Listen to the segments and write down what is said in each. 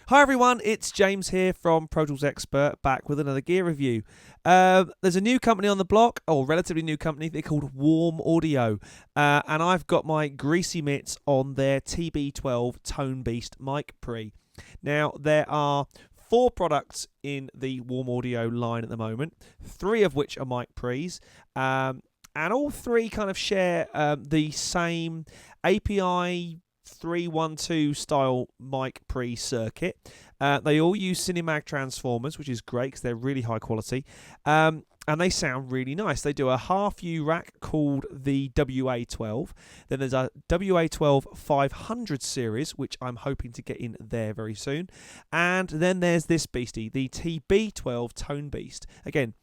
Hi everyone, it's James here from Pro Tools Expert, back with another gear review. There's a new company on the block, or relatively new company, they're called Warm Audio, and I've got my greasy mitts on their TB12 Tone Beast mic pre. Now, there are 4 products in the Warm Audio line at the moment, 3 of which are mic pre's, and all 3 kind of share the same API 312 style mic pre circuit. They all use Cinemag transformers, which is great because they're really high quality, and they sound really nice. They do a half U rack called the WA12. Then there's a WA12 500 series, which I'm hoping to get in there very soon. And then there's this beastie, the TB12 Tone Beast. Again,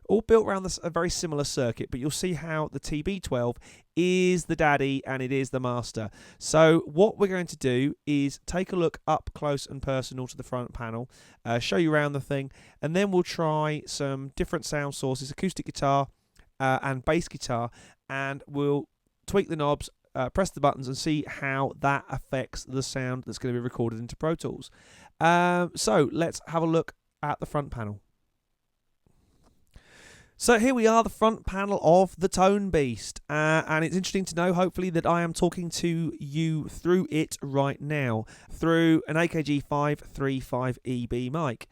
all built around a very similar circuit, but you'll see how the TB12 is the daddy and it is the master. So what we're going to do is take a look up close and personal to the front panel, show you around the thing, and then we'll try some different sound sources, acoustic guitar and bass guitar, and we'll tweak the knobs, press the buttons, and see how that affects the sound that's going to be recorded into Pro Tools. So let's have a look at the front panel. So here we are, the front panel of the Tone Beast, and it's interesting to know, hopefully, that I am talking to you through it right now, through an AKG 535EB mic,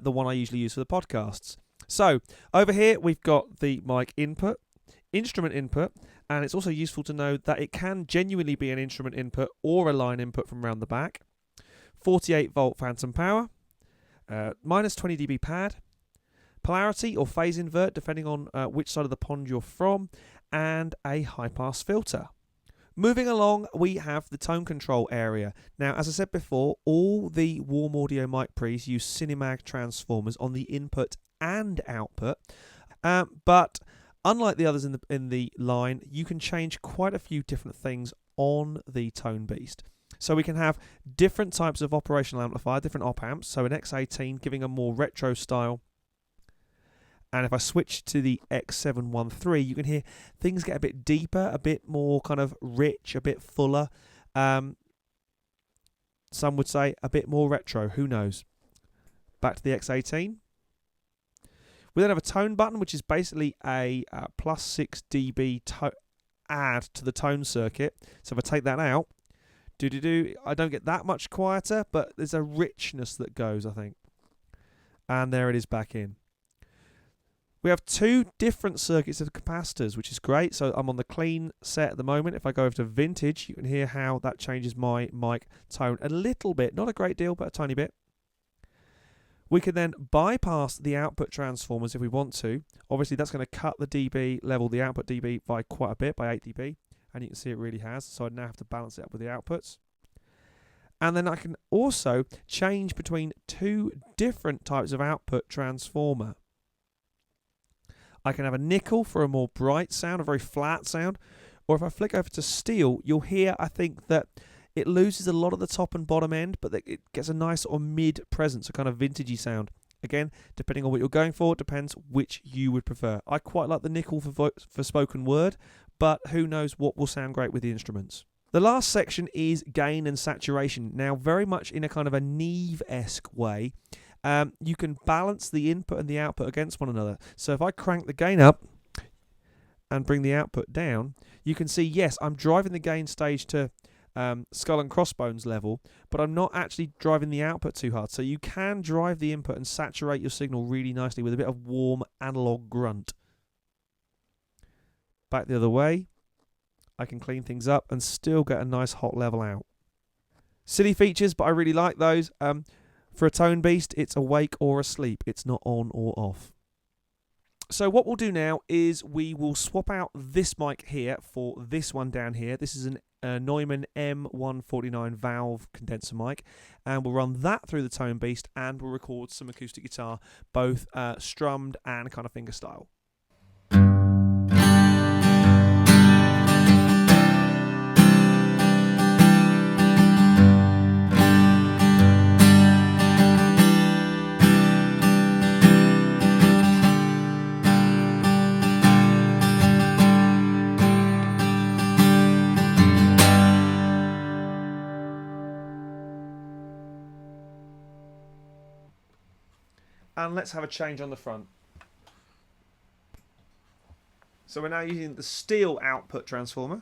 the one I usually use for the podcasts. So over here we've got the mic input, instrument input, and it's also useful to know that it can genuinely be an instrument input or a line input from around the back, 48 volt phantom power, minus 20 dB pad, polarity or phase invert depending on which side of the pond you're from, and a high pass filter. Moving along, we have the tone control area. Now, as I said before, all the Warm Audio mic pre's use Cinemag transformers on the input and output, but unlike the others in the line, you can change quite a few different things on the Tone Beast. So we can have different types of operational amplifier, different op amps, so an X18 giving a more retro style. And if I switch to the X713, you can hear things get a bit deeper, a bit more kind of rich, a bit fuller. Some would say a bit more retro, who knows. Back to the X18. We then have a tone button, which is basically a plus 6 dB add to the tone circuit. So if I take that out, I don't get that much quieter, but there's a richness that goes, I think. And there it is back in. We have 2 different circuits of capacitors, which is great. So I'm on the clean set at the moment. If I go over to vintage, you can hear how that changes my mic tone a little bit. Not a great deal, but a tiny bit. We can then bypass the output transformers if we want to. Obviously, that's going to cut the dB level, the output dB, by quite a bit, by 8 dB. And you can see it really has. So I now have to balance it up with the outputs. And then I can also change between 2 different types of output transformer. I can have a nickel for a more bright sound, a very flat sound. Or if I flick over to steel, you'll hear, I think, that it loses a lot of the top and bottom end, but it gets a nice sort of mid presence, a kind of vintagey sound. Again, depending on what you're going for, it depends which you would prefer. I quite like the nickel for spoken word, but who knows what will sound great with the instruments. The last section is gain and saturation. Now, very much in a kind of a Neve-esque way. You can balance the input and the output against one another. So if I crank the gain up and bring the output down, you can see, yes, I'm driving the gain stage to skull and crossbones level, but I'm not actually driving the output too hard. So you can drive the input and saturate your signal really nicely with a bit of warm analog grunt. Back the other way, I can clean things up and still get a nice hot level out. Silly features, but I really like those. For a Tone Beast, it's awake or asleep. It's not on or off. So what we'll do now is we will swap out this mic here for this one down here. This is a Neumann M149 valve condenser mic. And we'll run that through the Tone Beast and we'll record some acoustic guitar, both strummed and kind of finger style. and let's have a change on the front. So we're now using the steel output transformer.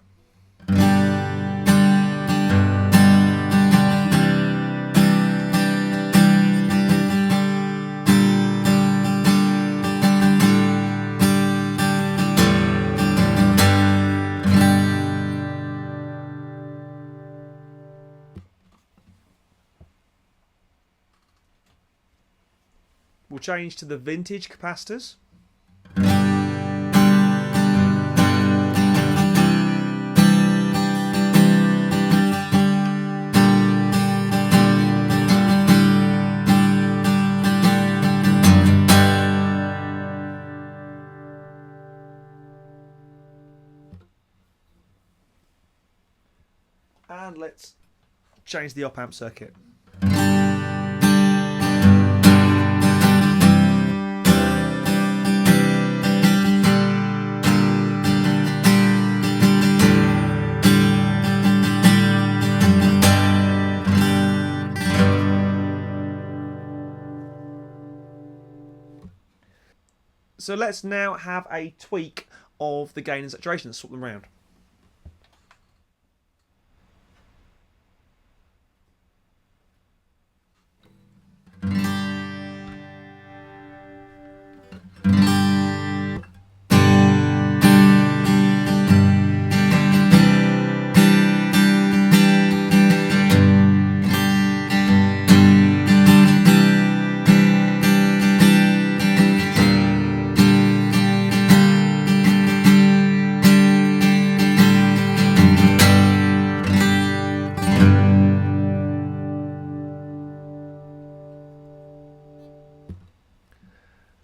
We'll change to the vintage capacitors. And let's change the op-amp circuit. So let's now have a tweak of the gain and saturation and swap them around.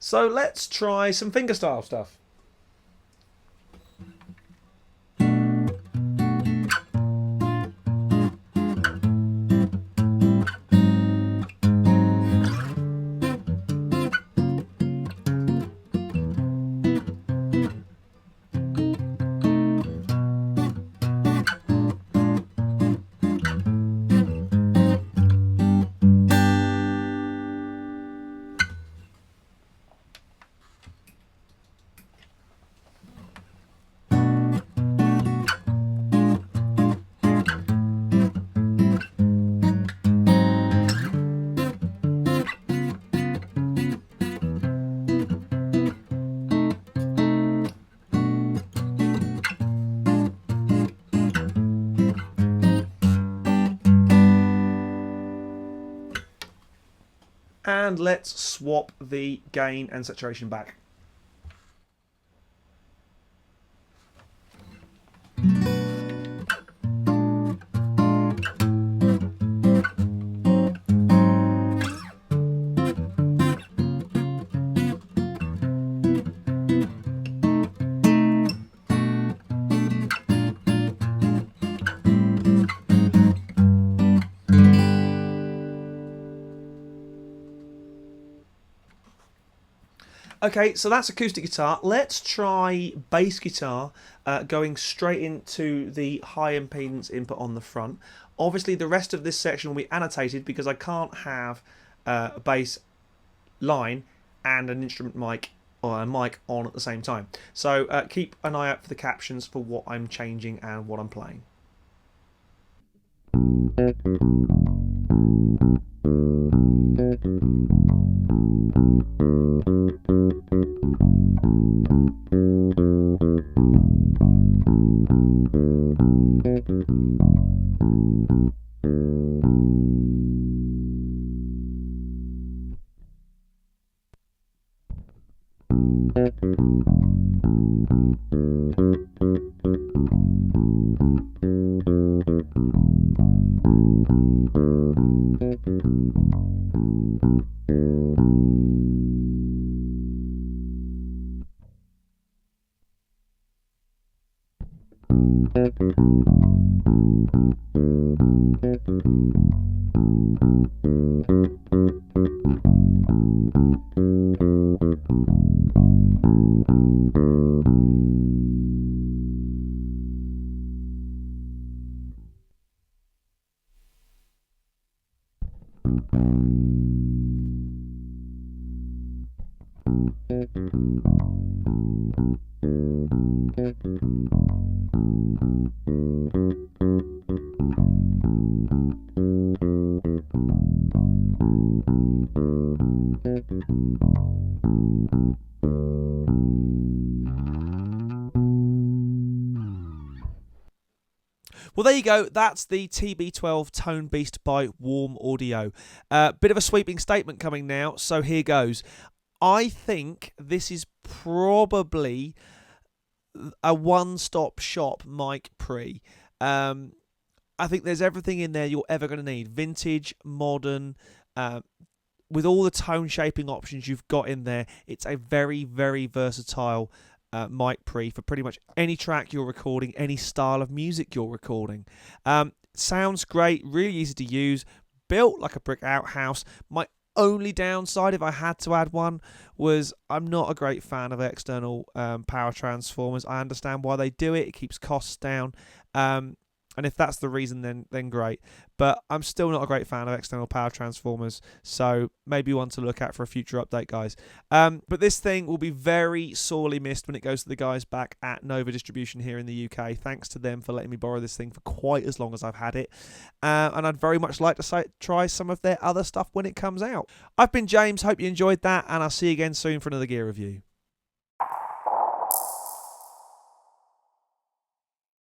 So let's try some fingerstyle stuff. And let's swap the gain and saturation back. Okay, so that's acoustic guitar. Let's try bass guitar going straight into the high impedance input on the front. Obviously, the rest of this section will be annotated because I can't have a bass line and an instrument mic or a mic on at the same time. So keep an eye out for the captions for what I'm changing and what I'm playing. Well, there you go. That's the TB12 Tone Beast by Warm Audio. Bit of a sweeping statement coming now, so here goes. I think this is probably a one-stop shop mic pre. I think there's everything in there you're ever going to need. Vintage, modern, with all the tone shaping options you've got in there. It's a very, very versatile mic pre for pretty much any track you're recording, any style of music you're recording. Sounds great, really easy to use, built like a brick outhouse. My only downside, if I had to add one, was I'm not a great fan of external power transformers. I understand why they do it. It keeps costs down. And if that's the reason, then great. But I'm still not a great fan of external power transformers, so maybe one to look at for a future update, guys. But this thing will be very sorely missed when it goes to the guys back at Nova Distribution here in the UK. Thanks to them for letting me borrow this thing for quite as long as I've had it. And I'd very much like to try some of their other stuff when it comes out. I've been James, hope you enjoyed that, and I'll see you again soon for another gear review.